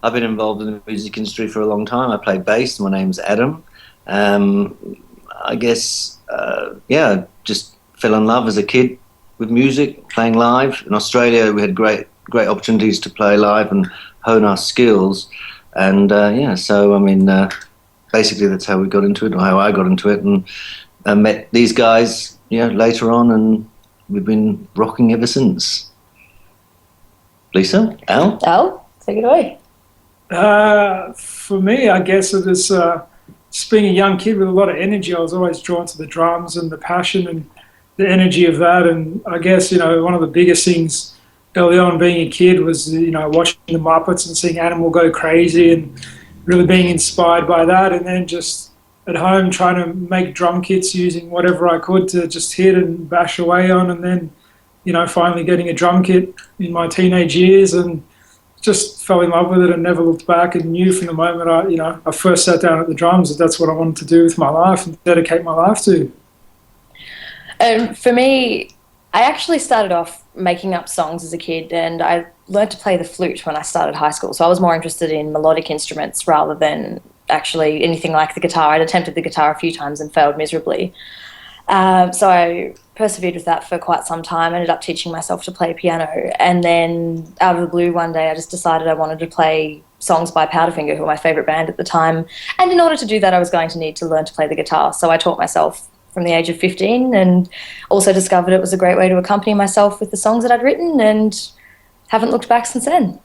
I've been involved in the music industry for a long time. I play bass. My name's Adam. I guess, yeah, just fell in love as a kid with music, playing live. In Australia, we had great opportunities to play live and hone our skills. And yeah, so I mean, basically that's how we got into it, or how I got into it, and I met these guys, later on, and we've been rocking ever since. Lisa, Al? Al, take it away. For me, I guess it was just being a young kid with a lot of energy. I was always drawn to the drums and the passion and the energy of that. And I guess, one of the biggest things early on being a kid was, watching the Muppets and seeing Animal go crazy and really being inspired by that. And then just at home trying to make drum kits using whatever I could to just hit and bash away on. And then, finally getting a drum kit in my teenage years and just fell in love with it and never looked back, and knew from the moment I first sat down at the drums that that's what I wanted to do with my life and dedicate my life to. For me, I actually started off making up songs as a kid, and I learned to play the flute when I started high school. So I was more interested in melodic instruments rather than actually anything like the guitar. I'd attempted the guitar a few times and failed miserably. So I persevered with that for quite some time, ended up teaching myself to play piano, and then out of the blue one day I just decided I wanted to play songs by Powderfinger, who were my favourite band at the time, and in order to do that I was going to need to learn to play the guitar. So I taught myself from the age of 15 and also discovered it was a great way to accompany myself with the songs that I'd written, and haven't looked back since then.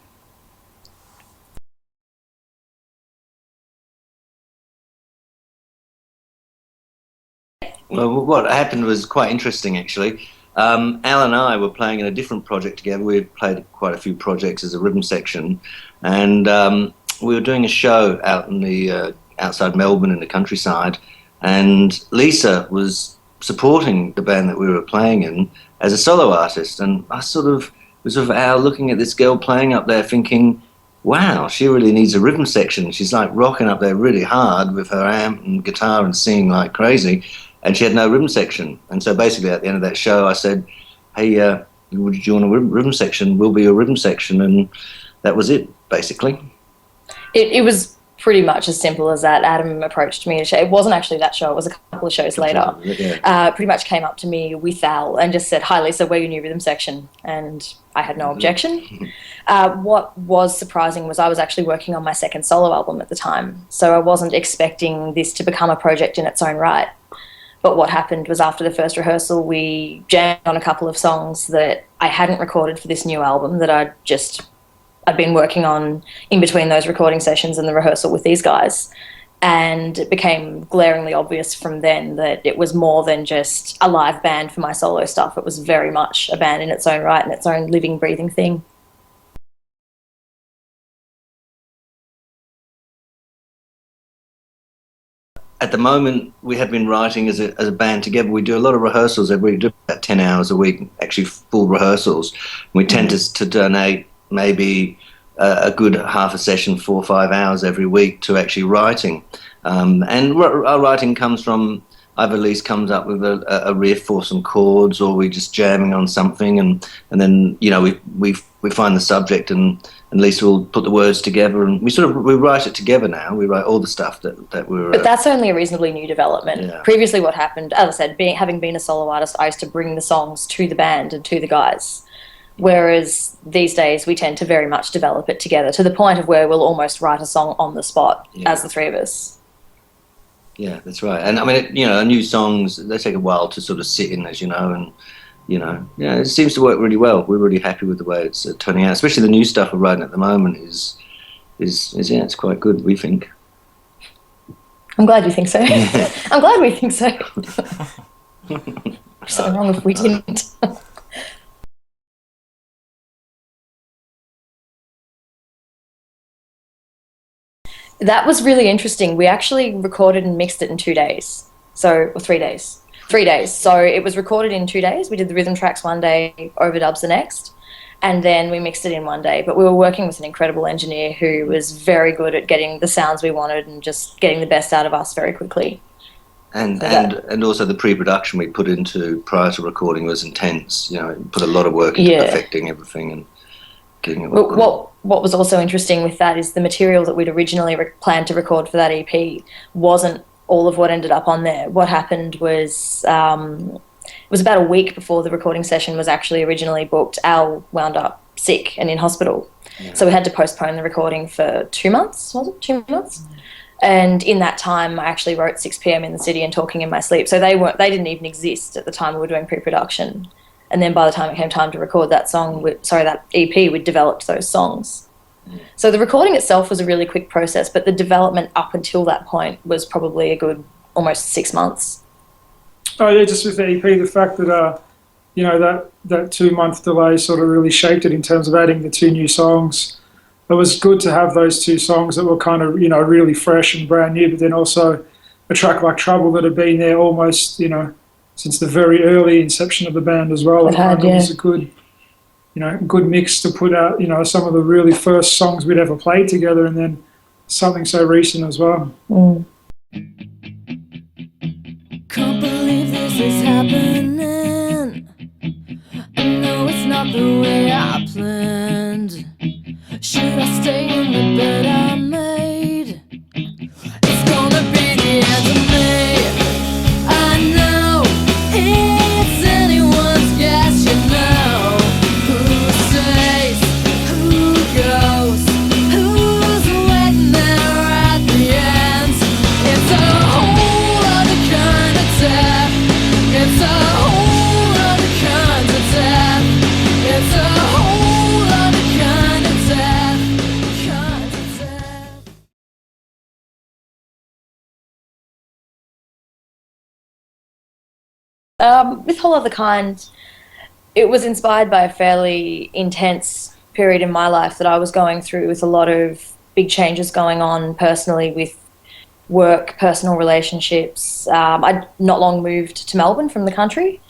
Well, what happened was quite interesting, actually. Al and I were playing in a different project together. We had played quite a few projects as a rhythm section, and we were doing a show out in the outside Melbourne in the countryside, and Lisa was supporting the band that we were playing in as a solo artist, and I was out looking at this girl playing up there thinking, wow, she really needs a rhythm section. She's like rocking up there really hard with her amp and guitar and singing like crazy. And she had no rhythm section. And so basically at the end of that show, I said, hey, would you want a rhythm section? We'll be your rhythm section. And that was it, basically. It was pretty much as simple as that. Adam approached me. It wasn't actually that show. It was a couple of shows later. Yeah. Pretty much came up to me with Al and just said, hi, Lisa, we're your new rhythm section. And I had no objection. What was surprising was I was actually working on my second solo album at the time. So I wasn't expecting this to become a project in its own right. But what happened was after the first rehearsal, we jammed on a couple of songs that I hadn't recorded for this new album that I'd been working on in between those recording sessions and the rehearsal with these guys. And it became glaringly obvious from then that it was more than just a live band for my solo stuff. It was very much a band in its own right and its own living, breathing thing. At the moment, we have been writing as a band together. We do a lot of rehearsals. We do about 10 hours a week, actually full rehearsals. We tend to donate maybe a good half a session, 4 or 5 hours every week to actually writing. And our writing comes from either Lise comes up with a riff or some chords, or we're just jamming on something, and then we find the subject, and Lisa will put the words together, and we write it together now. We write all the stuff that we're. But that's only a reasonably new development. Yeah. Previously, what happened, as I said, having been a solo artist, I used to bring the songs to the band and to the guys. Whereas these days, we tend to very much develop it together to the point of where we'll almost write a song on the spot as the three of us. Yeah, that's right. And I mean, new songs, they take a while to sort of sit in, as you know, and it seems to work really well. We're really happy with the way it's turning out, especially the new stuff we're writing at the moment is it's quite good, we think. I'm glad you think so. I'm glad we think so. There's something wrong if we didn't. That was really interesting. We actually recorded and mixed it in 2 days. Or 3 days. 3 days. So it was recorded in 2 days. We did the rhythm tracks one day, overdubs the next, and then we mixed it in one day. But we were working with an incredible engineer who was very good at getting the sounds we wanted and just getting the best out of us very quickly. And also the pre-production we put into prior to recording was intense. Put a lot of work into perfecting everything, and getting it recorded. What was also interesting with that is the material that we'd originally planned to record for that EP wasn't all of what ended up on there. What happened was it was about a week before the recording session was actually originally booked. Al wound up sick and in hospital. Yeah. So we had to postpone the recording for 2 months, was it? 2 months? And in that time, I actually wrote 6 p.m. in the City and Talking in My Sleep. So they didn't even exist at the time we were doing pre-production. And then by the time it came time to record that that EP, we'd developed those songs. So the recording itself was a really quick process, but the development up until that point was probably a good almost 6 months. Oh yeah, just with the EP, the fact that that 2 month delay sort of really shaped it in terms of adding the 2 new songs. It was good to have those 2 songs that were kind of really fresh and brand new, but then also a track like Trouble that had been there almost since the very early inception of the band as well. It was a good good mix to put out some of the really first songs we'd ever played together, and then something so recent as well. Can't believe this is happening. I know it's not the way I planned. Should I stay in the bed I made? It's gonna be the end of me. I know it's anyone's guess, who stays, who goes, who's waiting there at the end. It's a whole other kind of death. It's a whole other kind of death. It's a whole other kind of death. Kind of death. With Whole Other Kind, it was inspired by a fairly intense period in my life that I was going through, with a lot of big changes going on personally with work, personal relationships. I'd not long moved to Melbourne from the country,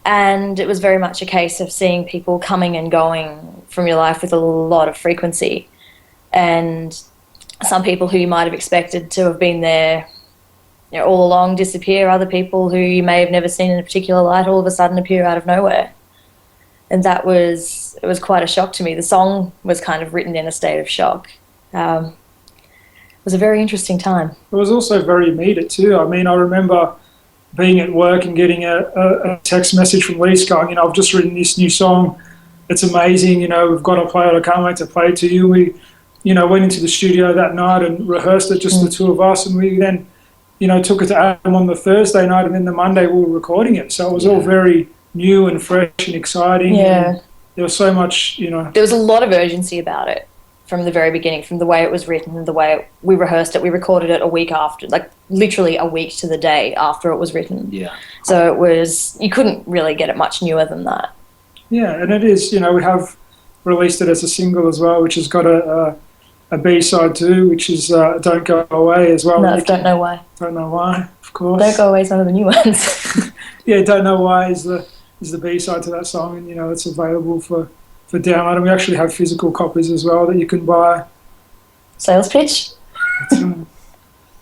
and it was very much a case of seeing people coming and going from your life with a lot of frequency. And some people who you might have expected to have been there all along disappear. Other people who you may have never seen in a particular light all of a sudden appear out of nowhere. And it was quite a shock to me. The song was kind of written in a state of shock. It was a very interesting time. It was also very immediate too. I mean, I remember being at work and getting a text message from Lise going, I've just written this new song. It's amazing. We've got to play it. I can't wait to play it to you. We, went into the studio that night and rehearsed it, just the 2 of us. And we then, took it to Adam on the Thursday night, and then the Monday we were recording it. So it was all very new and fresh and exciting. Yeah. And there was so much, There was a lot of urgency about it from the very beginning, from the way it was written, the way we rehearsed it. We recorded it a week after, like literally a week to the day after it was written. Yeah. So you couldn't really get it much newer than that. Yeah, and it is, we have released it as a single as well, which has got a B-side too, which is Don't Go Away as well. No, Don't Know Why. Don't Know Why, of course. Don't Go Away is one of the new ones. Yeah, Don't Know Why is the B-side to that song, and it's available for download, and we actually have physical copies as well that you can buy. Sales pitch.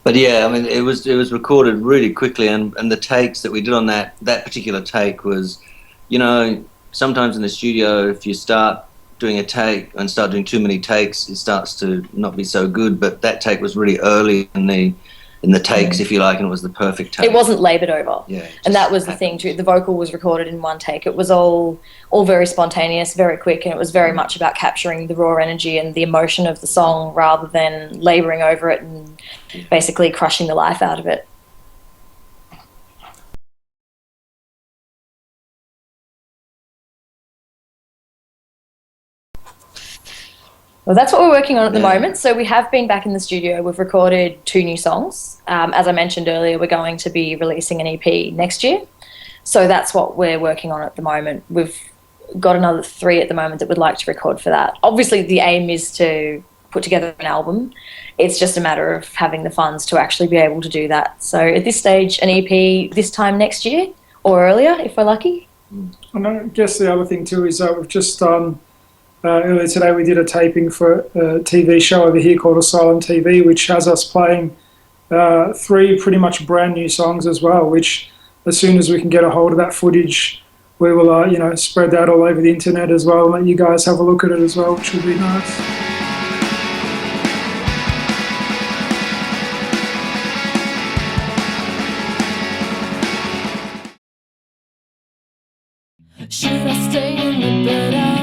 But yeah, I mean, it was recorded really quickly, and the takes that we did on that particular take was, sometimes in the studio, if you start doing a take and start doing too many takes, it starts to not be so good. But that take was really early in the takes, if you like, and it was the perfect take. It wasn't laboured over. Yeah, and that was the thing too. The vocal was recorded in one take. It was all very spontaneous, very quick, and it was very much about capturing the raw energy and the emotion of the song rather than labouring over it and basically crushing the life out of it. Well, that's what we're working on at the moment. So we have been back in the studio. We've recorded 2 new songs. As I mentioned earlier, we're going to be releasing an EP next year. So that's what we're working on at the moment. We've got another 3 at the moment that we'd like to record for that. Obviously, the aim is to put together an album. It's just a matter of having the funds to actually be able to do that. So at this stage, an EP this time next year or earlier, if we're lucky. And I guess the other thing too is we've just done... earlier today we did a taping for a TV show over here called Asylum TV, which has us playing 3 pretty much brand new songs as well, which as soon as we can get a hold of that footage, we will, spread that all over the internet as well, and let you guys have a look at it as well, which will be nice. Should I stay in the bed?